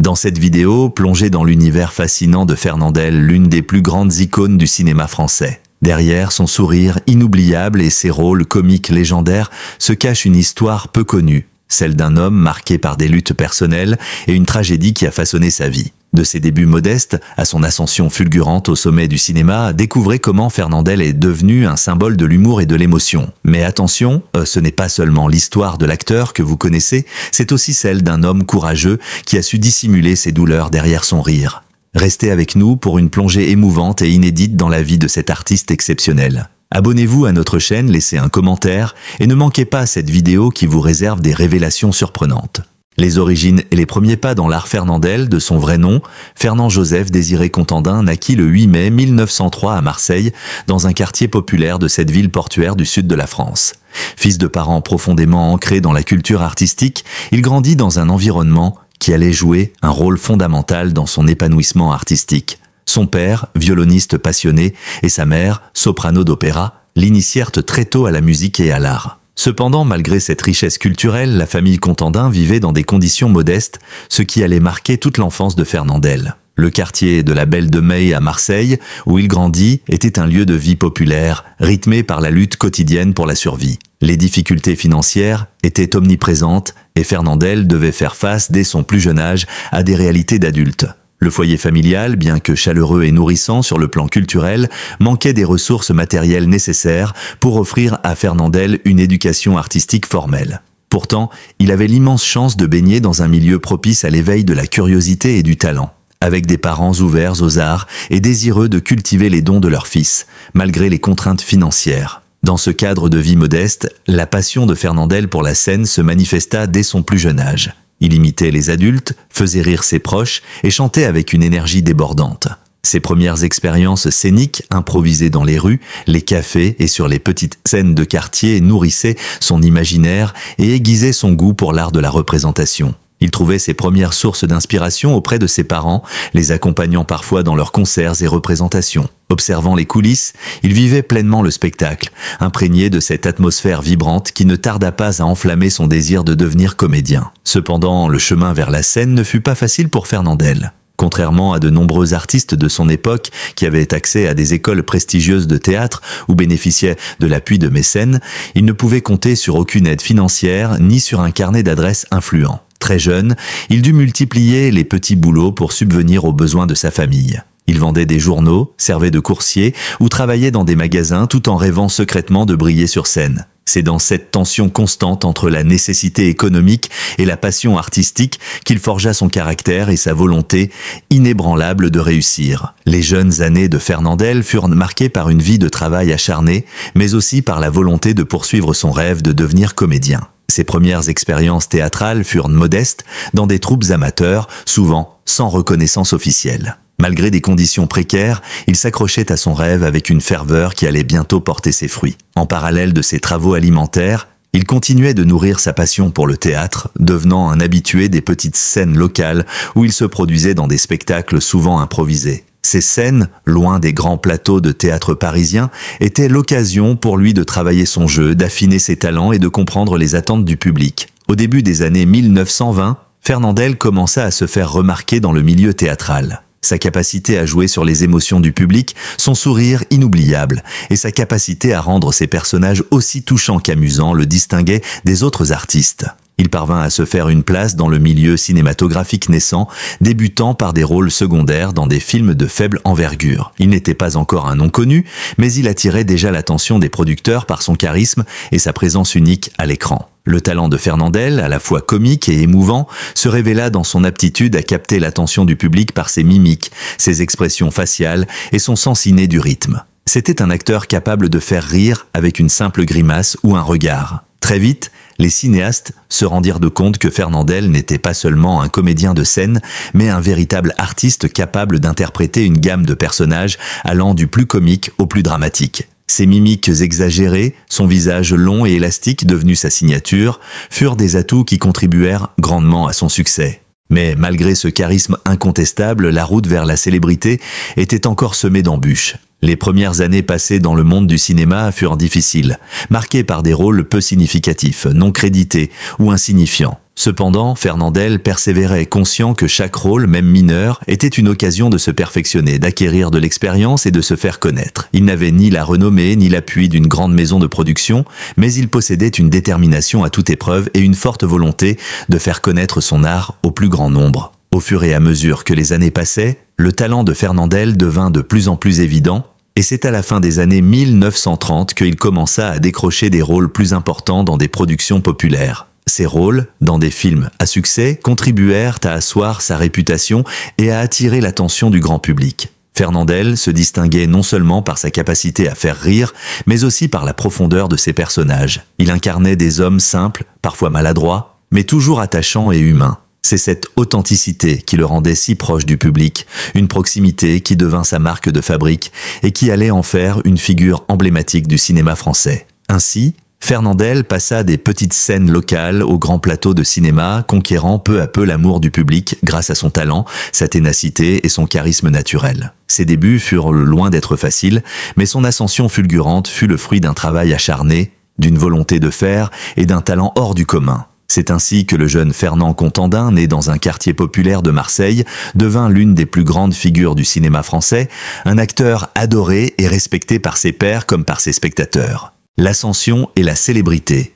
Dans cette vidéo, plongez dans l'univers fascinant de Fernandel, l'une des plus grandes icônes du cinéma français. Derrière son sourire inoubliable et ses rôles comiques légendaires se cache une histoire peu connue, celle d'un homme marqué par des luttes personnelles et une tragédie qui a façonné sa vie. De ses débuts modestes à son ascension fulgurante au sommet du cinéma, découvrez comment Fernandel est devenu un symbole de l'humour et de l'émotion. Mais attention, ce n'est pas seulement l'histoire de l'acteur que vous connaissez, c'est aussi celle d'un homme courageux qui a su dissimuler ses douleurs derrière son rire. Restez avec nous pour une plongée émouvante et inédite dans la vie de cet artiste exceptionnel. Abonnez-vous à notre chaîne, laissez un commentaire et ne manquez pas cette vidéo qui vous réserve des révélations surprenantes. Les origines et les premiers pas dans l'art Fernandel, de son vrai nom, Fernand-Joseph Désiré Contandin naquit le 8 mai 1903 à Marseille, dans un quartier populaire de cette ville portuaire du sud de la France. Fils de parents profondément ancrés dans la culture artistique, il grandit dans un environnement qui allait jouer un rôle fondamental dans son épanouissement artistique. Son père, violoniste passionné, et sa mère, soprano d'opéra, l'initièrent très tôt à la musique et à l'art. Cependant, malgré cette richesse culturelle, la famille Contandin vivait dans des conditions modestes, ce qui allait marquer toute l'enfance de Fernandel. Le quartier de la Belle de Mai à Marseille, où il grandit, était un lieu de vie populaire, rythmé par la lutte quotidienne pour la survie. Les difficultés financières étaient omniprésentes et Fernandel devait faire face dès son plus jeune âge à des réalités d'adulte. Le foyer familial, bien que chaleureux et nourrissant sur le plan culturel, manquait des ressources matérielles nécessaires pour offrir à Fernandel une éducation artistique formelle. Pourtant, il avait l'immense chance de baigner dans un milieu propice à l'éveil de la curiosité et du talent, avec des parents ouverts aux arts et désireux de cultiver les dons de leur fils, malgré les contraintes financières. Dans ce cadre de vie modeste, la passion de Fernandel pour la scène se manifesta dès son plus jeune âge. Il imitait les adultes, faisait rire ses proches et chantait avec une énergie débordante. Ses premières expériences scéniques, improvisées dans les rues, les cafés et sur les petites scènes de quartier, nourrissaient son imaginaire et aiguisaient son goût pour l'art de la représentation. Il trouvait ses premières sources d'inspiration auprès de ses parents, les accompagnant parfois dans leurs concerts et représentations. Observant les coulisses, il vivait pleinement le spectacle, imprégné de cette atmosphère vibrante qui ne tarda pas à enflammer son désir de devenir comédien. Cependant, le chemin vers la scène ne fut pas facile pour Fernandel. Contrairement à de nombreux artistes de son époque qui avaient accès à des écoles prestigieuses de théâtre ou bénéficiaient de l'appui de mécènes, il ne pouvait compter sur aucune aide financière ni sur un carnet d'adresses influent. Très jeune, il dut multiplier les petits boulots pour subvenir aux besoins de sa famille. Il vendait des journaux, servait de coursier ou travaillait dans des magasins tout en rêvant secrètement de briller sur scène. C'est dans cette tension constante entre la nécessité économique et la passion artistique qu'il forgea son caractère et sa volonté inébranlable de réussir. Les jeunes années de Fernandel furent marquées par une vie de travail acharné, mais aussi par la volonté de poursuivre son rêve de devenir comédien. Ses premières expériences théâtrales furent modestes, dans des troupes amateurs, souvent sans reconnaissance officielle. Malgré des conditions précaires, il s'accrochait à son rêve avec une ferveur qui allait bientôt porter ses fruits. En parallèle de ses travaux alimentaires, il continuait de nourrir sa passion pour le théâtre, devenant un habitué des petites scènes locales où il se produisait dans des spectacles souvent improvisés. Ces scènes, loin des grands plateaux de théâtre parisiens, étaient l'occasion pour lui de travailler son jeu, d'affiner ses talents et de comprendre les attentes du public. Au début des années 1920, Fernandel commença à se faire remarquer dans le milieu théâtral. Sa capacité à jouer sur les émotions du public, son sourire inoubliable et sa capacité à rendre ses personnages aussi touchants qu'amusants le distinguaient des autres artistes. Il parvint à se faire une place dans le milieu cinématographique naissant, débutant par des rôles secondaires dans des films de faible envergure. Il n'était pas encore un nom connu, mais il attirait déjà l'attention des producteurs par son charisme et sa présence unique à l'écran. Le talent de Fernandel, à la fois comique et émouvant, se révéla dans son aptitude à capter l'attention du public par ses mimiques, ses expressions faciales et son sens inné du rythme. C'était un acteur capable de faire rire avec une simple grimace ou un regard. Très vite, les cinéastes se rendirent de compte que Fernandel n'était pas seulement un comédien de scène, mais un véritable artiste capable d'interpréter une gamme de personnages allant du plus comique au plus dramatique. Ses mimiques exagérées, son visage long et élastique devenu sa signature, furent des atouts qui contribuèrent grandement à son succès. Mais malgré ce charisme incontestable, la route vers la célébrité était encore semée d'embûches. Les premières années passées dans le monde du cinéma furent difficiles, marquées par des rôles peu significatifs, non crédités ou insignifiants. Cependant, Fernandel persévérait, conscient que chaque rôle, même mineur, était une occasion de se perfectionner, d'acquérir de l'expérience et de se faire connaître. Il n'avait ni la renommée, ni l'appui d'une grande maison de production, mais il possédait une détermination à toute épreuve et une forte volonté de faire connaître son art au plus grand nombre. Au fur et à mesure que les années passaient, le talent de Fernandel devint de plus en plus évident, et c'est à la fin des années 1930 qu'il commença à décrocher des rôles plus importants dans des productions populaires. Ces rôles, dans des films à succès, contribuèrent à asseoir sa réputation et à attirer l'attention du grand public. Fernandel se distinguait non seulement par sa capacité à faire rire, mais aussi par la profondeur de ses personnages. Il incarnait des hommes simples, parfois maladroits, mais toujours attachants et humains. C'est cette authenticité qui le rendait si proche du public, une proximité qui devint sa marque de fabrique et qui allait en faire une figure emblématique du cinéma français. Ainsi, Fernandel passa des petites scènes locales au grand plateau de cinéma, conquérant peu à peu l'amour du public grâce à son talent, sa ténacité et son charisme naturel. Ses débuts furent loin d'être faciles, mais son ascension fulgurante fut le fruit d'un travail acharné, d'une volonté de faire et d'un talent hors du commun. C'est ainsi que le jeune Fernand Contandin, né dans un quartier populaire de Marseille, devint l'une des plus grandes figures du cinéma français, un acteur adoré et respecté par ses pairs comme par ses spectateurs. L'ascension et la célébrité.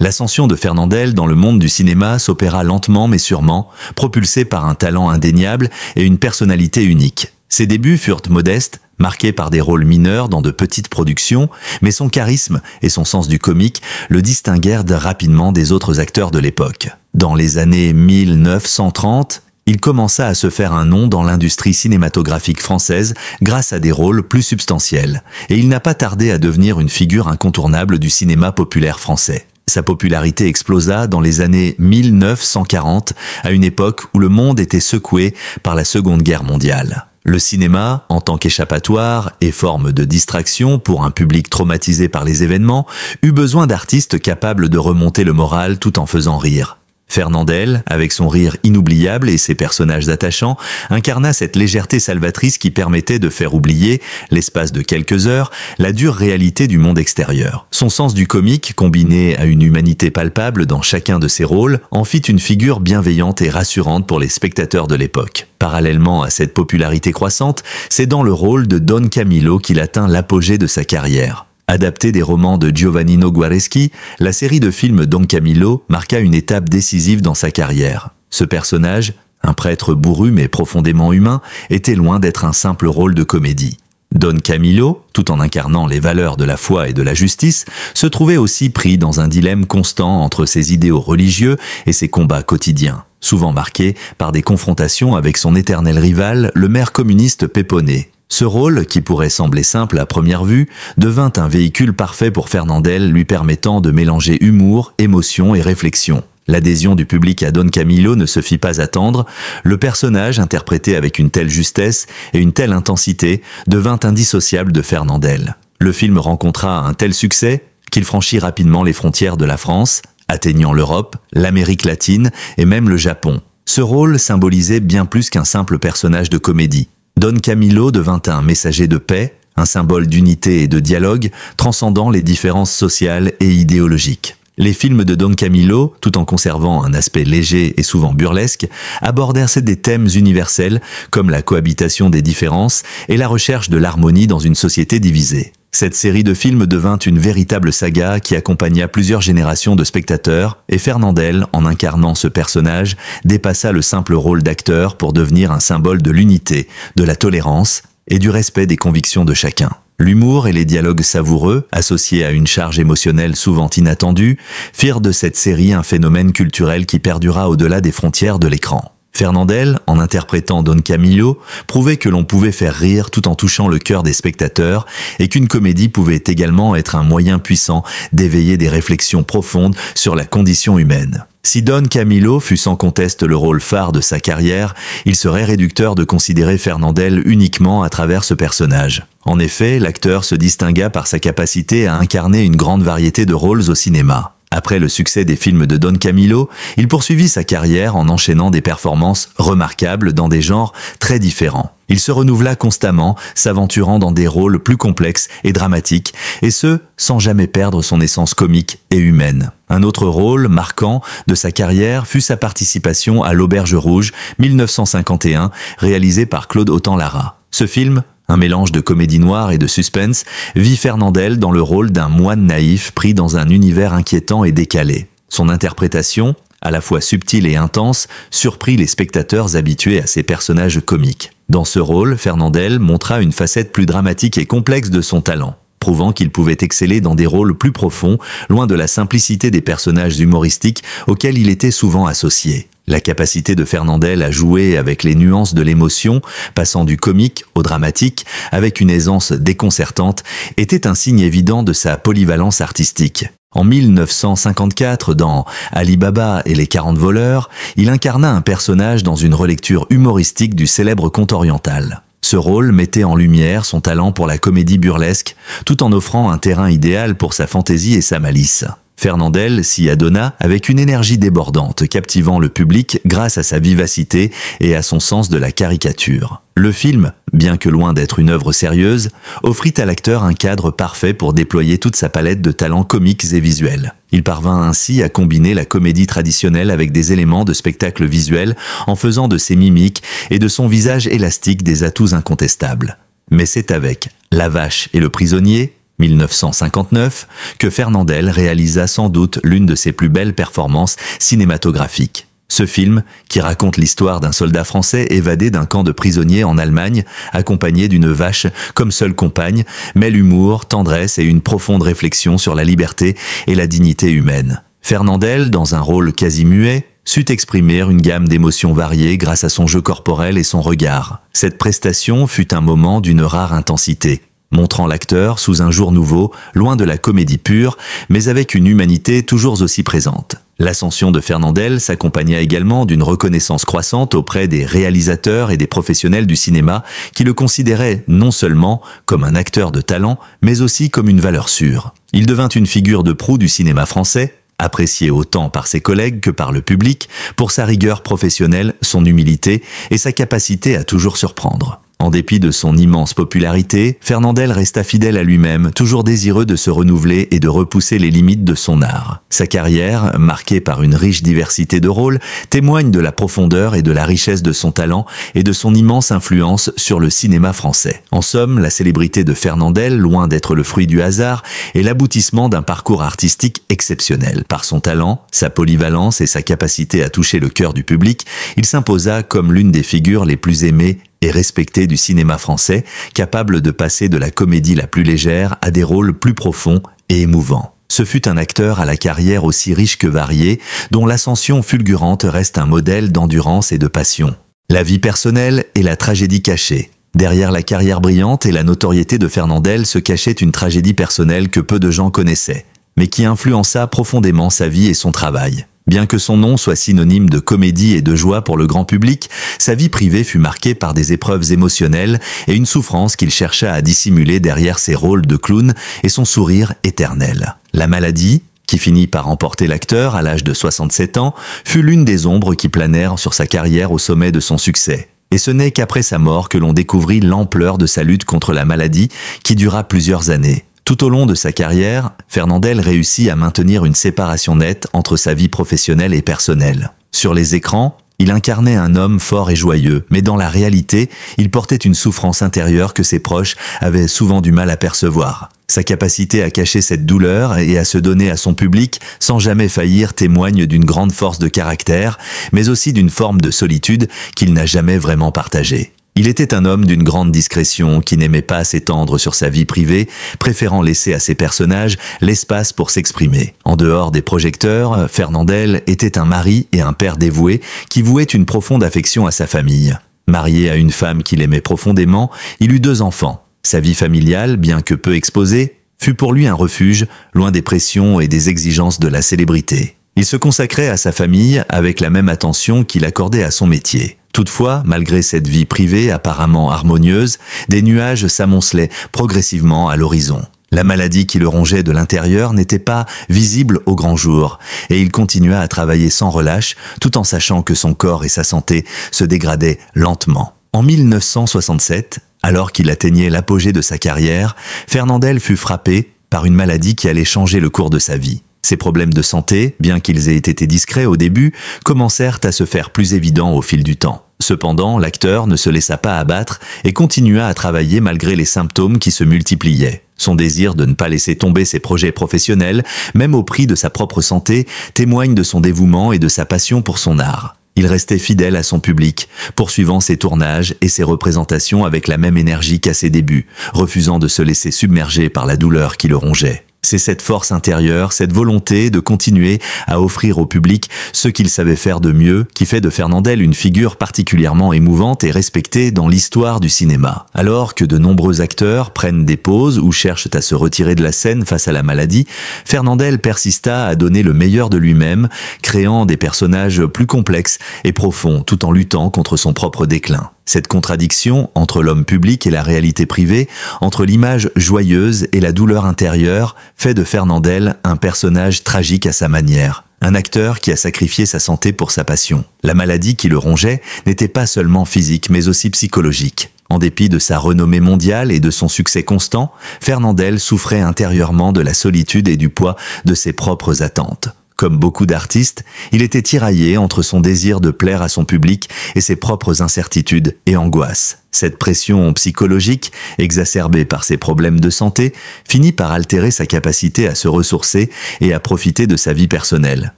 L'ascension de Fernandel dans le monde du cinéma s'opéra lentement mais sûrement, propulsé par un talent indéniable et une personnalité unique. Ses débuts furent modestes, marqués par des rôles mineurs dans de petites productions, mais son charisme et son sens du comique le distinguèrent rapidement des autres acteurs de l'époque. Dans les années 1930, il commença à se faire un nom dans l'industrie cinématographique française grâce à des rôles plus substantiels, et il n'a pas tardé à devenir une figure incontournable du cinéma populaire français. Sa popularité explosa dans les années 1940, à une époque où le monde était secoué par la Seconde Guerre mondiale. Le cinéma, en tant qu'échappatoire et forme de distraction pour un public traumatisé par les événements, eut besoin d'artistes capables de remonter le moral tout en faisant rire. Fernandel, avec son rire inoubliable et ses personnages attachants, incarna cette légèreté salvatrice qui permettait de faire oublier, l'espace de quelques heures, la dure réalité du monde extérieur. Son sens du comique, combiné à une humanité palpable dans chacun de ses rôles, en fit une figure bienveillante et rassurante pour les spectateurs de l'époque. Parallèlement à cette popularité croissante, c'est dans le rôle de Don Camillo qu'il atteint l'apogée de sa carrière. Adapté des romans de Giovannino Guareschi, la série de films Don Camillo marqua une étape décisive dans sa carrière. Ce personnage, un prêtre bourru mais profondément humain, était loin d'être un simple rôle de comédie. Don Camillo, tout en incarnant les valeurs de la foi et de la justice, se trouvait aussi pris dans un dilemme constant entre ses idéaux religieux et ses combats quotidiens, souvent marqués par des confrontations avec son éternel rival, le maire communiste Peppone. Ce rôle, qui pourrait sembler simple à première vue, devint un véhicule parfait pour Fernandel, lui permettant de mélanger humour, émotion et réflexion. L'adhésion du public à Don Camillo ne se fit pas attendre, le personnage, interprété avec une telle justesse et une telle intensité, devint indissociable de Fernandel. Le film rencontra un tel succès qu'il franchit rapidement les frontières de la France, atteignant l'Europe, l'Amérique latine et même le Japon. Ce rôle symbolisait bien plus qu'un simple personnage de comédie. Don Camillo devint un messager de paix, un symbole d'unité et de dialogue, transcendant les différences sociales et idéologiques. Les films de Don Camillo, tout en conservant un aspect léger et souvent burlesque, abordèrent des thèmes universels comme la cohabitation des différences et la recherche de l'harmonie dans une société divisée. Cette série de films devint une véritable saga qui accompagna plusieurs générations de spectateurs, et Fernandel, en incarnant ce personnage, dépassa le simple rôle d'acteur pour devenir un symbole de l'unité, de la tolérance et du respect des convictions de chacun. L'humour et les dialogues savoureux, associés à une charge émotionnelle souvent inattendue, firent de cette série un phénomène culturel qui perdura au-delà des frontières de l'écran. Fernandel, en interprétant Don Camillo, prouvait que l'on pouvait faire rire tout en touchant le cœur des spectateurs et qu'une comédie pouvait également être un moyen puissant d'éveiller des réflexions profondes sur la condition humaine. Si Don Camillo fut sans conteste le rôle phare de sa carrière, il serait réducteur de considérer Fernandel uniquement à travers ce personnage. En effet, l'acteur se distingua par sa capacité à incarner une grande variété de rôles au cinéma. Après le succès des films de Don Camillo, il poursuivit sa carrière en enchaînant des performances remarquables dans des genres très différents. Il se renouvela constamment, s'aventurant dans des rôles plus complexes et dramatiques, et ce, sans jamais perdre son essence comique et humaine. Un autre rôle marquant de sa carrière fut sa participation à L'Auberge rouge, 1951, réalisé par Claude Autant-Lara. Ce film, un mélange de comédie noire et de suspense, vit Fernandel dans le rôle d'un moine naïf pris dans un univers inquiétant et décalé. Son interprétation, à la fois subtile et intense, surprit les spectateurs habitués à ces personnages comiques. Dans ce rôle, Fernandel montra une facette plus dramatique et complexe de son talent, prouvant qu'il pouvait exceller dans des rôles plus profonds, loin de la simplicité des personnages humoristiques auxquels il était souvent associé. La capacité de Fernandel à jouer avec les nuances de l'émotion, passant du comique au dramatique, avec une aisance déconcertante, était un signe évident de sa polyvalence artistique. En 1954, dans Ali Baba et les 40 voleurs, il incarna un personnage dans une relecture humoristique du célèbre conte oriental. Ce rôle mettait en lumière son talent pour la comédie burlesque, tout en offrant un terrain idéal pour sa fantaisie et sa malice. Fernandel s'y adonna avec une énergie débordante, captivant le public grâce à sa vivacité et à son sens de la caricature. Le film, bien que loin d'être une œuvre sérieuse, offrit à l'acteur un cadre parfait pour déployer toute sa palette de talents comiques et visuels. Il parvint ainsi à combiner la comédie traditionnelle avec des éléments de spectacle visuel en faisant de ses mimiques et de son visage élastique des atouts incontestables. Mais c'est avec La Vache et le Prisonnier, 1959, que Fernandel réalisa sans doute l'une de ses plus belles performances cinématographiques. Ce film, qui raconte l'histoire d'un soldat français évadé d'un camp de prisonniers en Allemagne, accompagné d'une vache comme seule compagne, mêle humour, tendresse et une profonde réflexion sur la liberté et la dignité humaine. Fernandel, dans un rôle quasi muet, sut exprimer une gamme d'émotions variées grâce à son jeu corporel et son regard. Cette prestation fut un moment d'une rare intensité, montrant l'acteur sous un jour nouveau, loin de la comédie pure, mais avec une humanité toujours aussi présente. L'ascension de Fernandel s'accompagna également d'une reconnaissance croissante auprès des réalisateurs et des professionnels du cinéma qui le considéraient non seulement comme un acteur de talent, mais aussi comme une valeur sûre. Il devint une figure de proue du cinéma français, apprécié autant par ses collègues que par le public, pour sa rigueur professionnelle, son humilité et sa capacité à toujours surprendre. En dépit de son immense popularité, Fernandel resta fidèle à lui-même, toujours désireux de se renouveler et de repousser les limites de son art. Sa carrière, marquée par une riche diversité de rôles, témoigne de la profondeur et de la richesse de son talent et de son immense influence sur le cinéma français. En somme, la célébrité de Fernandel, loin d'être le fruit du hasard, est l'aboutissement d'un parcours artistique exceptionnel. Par son talent, sa polyvalence et sa capacité à toucher le cœur du public, il s'imposa comme l'une des figures les plus aimées et respecté du cinéma français, capable de passer de la comédie la plus légère à des rôles plus profonds et émouvants. Ce fut un acteur à la carrière aussi riche que variée, dont l'ascension fulgurante reste un modèle d'endurance et de passion. La vie personnelle et la tragédie cachée. Derrière la carrière brillante et la notoriété de Fernandel se cachait une tragédie personnelle que peu de gens connaissaient, mais qui influença profondément sa vie et son travail. Bien que son nom soit synonyme de comédie et de joie pour le grand public, sa vie privée fut marquée par des épreuves émotionnelles et une souffrance qu'il chercha à dissimuler derrière ses rôles de clown et son sourire éternel. La maladie, qui finit par emporter l'acteur à l'âge de 67 ans, fut l'une des ombres qui planèrent sur sa carrière au sommet de son succès. Et ce n'est qu'après sa mort que l'on découvrit l'ampleur de sa lutte contre la maladie qui dura plusieurs années. Tout au long de sa carrière, Fernandel réussit à maintenir une séparation nette entre sa vie professionnelle et personnelle. Sur les écrans, il incarnait un homme fort et joyeux, mais dans la réalité, il portait une souffrance intérieure que ses proches avaient souvent du mal à percevoir. Sa capacité à cacher cette douleur et à se donner à son public sans jamais faillir témoigne d'une grande force de caractère, mais aussi d'une forme de solitude qu'il n'a jamais vraiment partagée. Il était un homme d'une grande discrétion qui n'aimait pas s'étendre sur sa vie privée, préférant laisser à ses personnages l'espace pour s'exprimer. En dehors des projecteurs, Fernandel était un mari et un père dévoué qui vouait une profonde affection à sa famille. Marié à une femme qu'il aimait profondément, il eut 2 enfants. Sa vie familiale, bien que peu exposée, fut pour lui un refuge, loin des pressions et des exigences de la célébrité. Il se consacrait à sa famille avec la même attention qu'il accordait à son métier. Toutefois, malgré cette vie privée apparemment harmonieuse, des nuages s'amoncelaient progressivement à l'horizon. La maladie qui le rongeait de l'intérieur n'était pas visible au grand jour, et il continua à travailler sans relâche, tout en sachant que son corps et sa santé se dégradaient lentement. En 1967, alors qu'il atteignait l'apogée de sa carrière, Fernandel fut frappé par une maladie qui allait changer le cours de sa vie. Ses problèmes de santé, bien qu'ils aient été discrets au début, commencèrent à se faire plus évidents au fil du temps. Cependant, l'acteur ne se laissa pas abattre et continua à travailler malgré les symptômes qui se multipliaient. Son désir de ne pas laisser tomber ses projets professionnels, même au prix de sa propre santé, témoigne de son dévouement et de sa passion pour son art. Il restait fidèle à son public, poursuivant ses tournages et ses représentations avec la même énergie qu'à ses débuts, refusant de se laisser submerger par la douleur qui le rongeait. C'est cette force intérieure, cette volonté de continuer à offrir au public ce qu'il savait faire de mieux, qui fait de Fernandel une figure particulièrement émouvante et respectée dans l'histoire du cinéma. Alors que de nombreux acteurs prennent des pauses ou cherchent à se retirer de la scène face à la maladie, Fernandel persista à donner le meilleur de lui-même, créant des personnages plus complexes et profonds tout en luttant contre son propre déclin. Cette contradiction entre l'homme public et la réalité privée, entre l'image joyeuse et la douleur intérieure, fait de Fernandel un personnage tragique à sa manière. Un acteur qui a sacrifié sa santé pour sa passion. La maladie qui le rongeait n'était pas seulement physique mais aussi psychologique. En dépit de sa renommée mondiale et de son succès constant, Fernandel souffrait intérieurement de la solitude et du poids de ses propres attentes. Comme beaucoup d'artistes, il était tiraillé entre son désir de plaire à son public et ses propres incertitudes et angoisses. Cette pression psychologique, exacerbée par ses problèmes de santé, finit par altérer sa capacité à se ressourcer et à profiter de sa vie personnelle.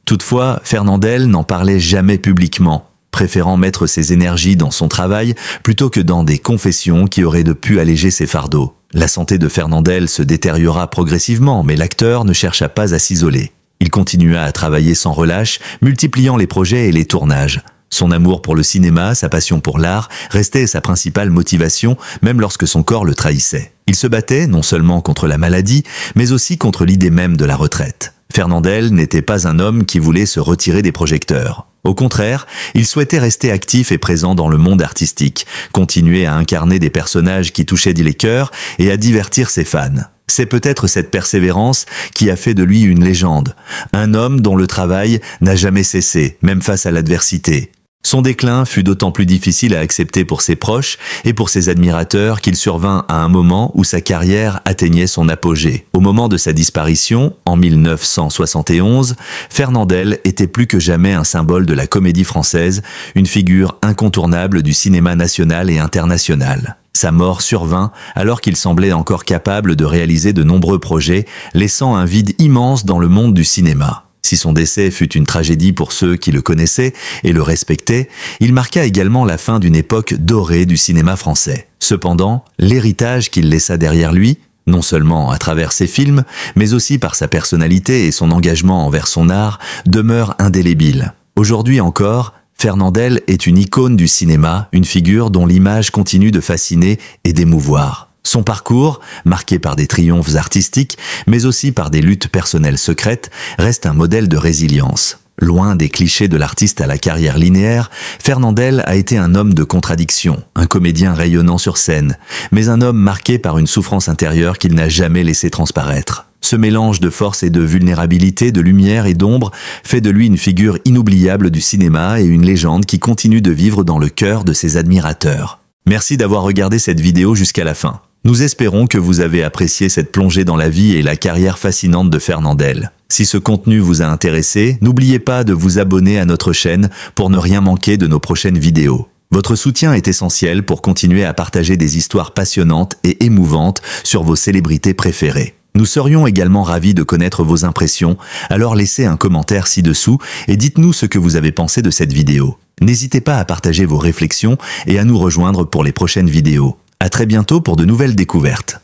Toutefois, Fernandel n'en parlait jamais publiquement, préférant mettre ses énergies dans son travail plutôt que dans des confessions qui auraient pu alléger ses fardeaux. La santé de Fernandel se détériora progressivement, mais l'acteur ne chercha pas à s'isoler. Il continua à travailler sans relâche, multipliant les projets et les tournages. Son amour pour le cinéma, sa passion pour l'art, restait sa principale motivation, même lorsque son corps le trahissait. Il se battait non seulement contre la maladie, mais aussi contre l'idée même de la retraite. Fernandel n'était pas un homme qui voulait se retirer des projecteurs. Au contraire, il souhaitait rester actif et présent dans le monde artistique, continuer à incarner des personnages qui touchaient les cœurs et à divertir ses fans. C'est peut-être cette persévérance qui a fait de lui une légende, un homme dont le travail n'a jamais cessé, même face à l'adversité. Son déclin fut d'autant plus difficile à accepter pour ses proches et pour ses admirateurs qu'il survint à un moment où sa carrière atteignait son apogée. Au moment de sa disparition, en 1971, Fernandel était plus que jamais un symbole de la comédie française, une figure incontournable du cinéma national et international. Sa mort survint alors qu'il semblait encore capable de réaliser de nombreux projets, laissant un vide immense dans le monde du cinéma. Si son décès fut une tragédie pour ceux qui le connaissaient et le respectaient, il marqua également la fin d'une époque dorée du cinéma français. Cependant, l'héritage qu'il laissa derrière lui, non seulement à travers ses films, mais aussi par sa personnalité et son engagement envers son art, demeure indélébile. Aujourd'hui encore, Fernandel est une icône du cinéma, une figure dont l'image continue de fasciner et d'émouvoir. Son parcours, marqué par des triomphes artistiques, mais aussi par des luttes personnelles secrètes, reste un modèle de résilience. Loin des clichés de l'artiste à la carrière linéaire, Fernandel a été un homme de contradiction, un comédien rayonnant sur scène, mais un homme marqué par une souffrance intérieure qu'il n'a jamais laissé transparaître. Ce mélange de force et de vulnérabilité, de lumière et d'ombre, fait de lui une figure inoubliable du cinéma et une légende qui continue de vivre dans le cœur de ses admirateurs. Merci d'avoir regardé cette vidéo jusqu'à la fin. Nous espérons que vous avez apprécié cette plongée dans la vie et la carrière fascinante de Fernandel. Si ce contenu vous a intéressé, n'oubliez pas de vous abonner à notre chaîne pour ne rien manquer de nos prochaines vidéos. Votre soutien est essentiel pour continuer à partager des histoires passionnantes et émouvantes sur vos célébrités préférées. Nous serions également ravis de connaître vos impressions, alors laissez un commentaire ci-dessous et dites-nous ce que vous avez pensé de cette vidéo. N'hésitez pas à partager vos réflexions et à nous rejoindre pour les prochaines vidéos. À très bientôt pour de nouvelles découvertes.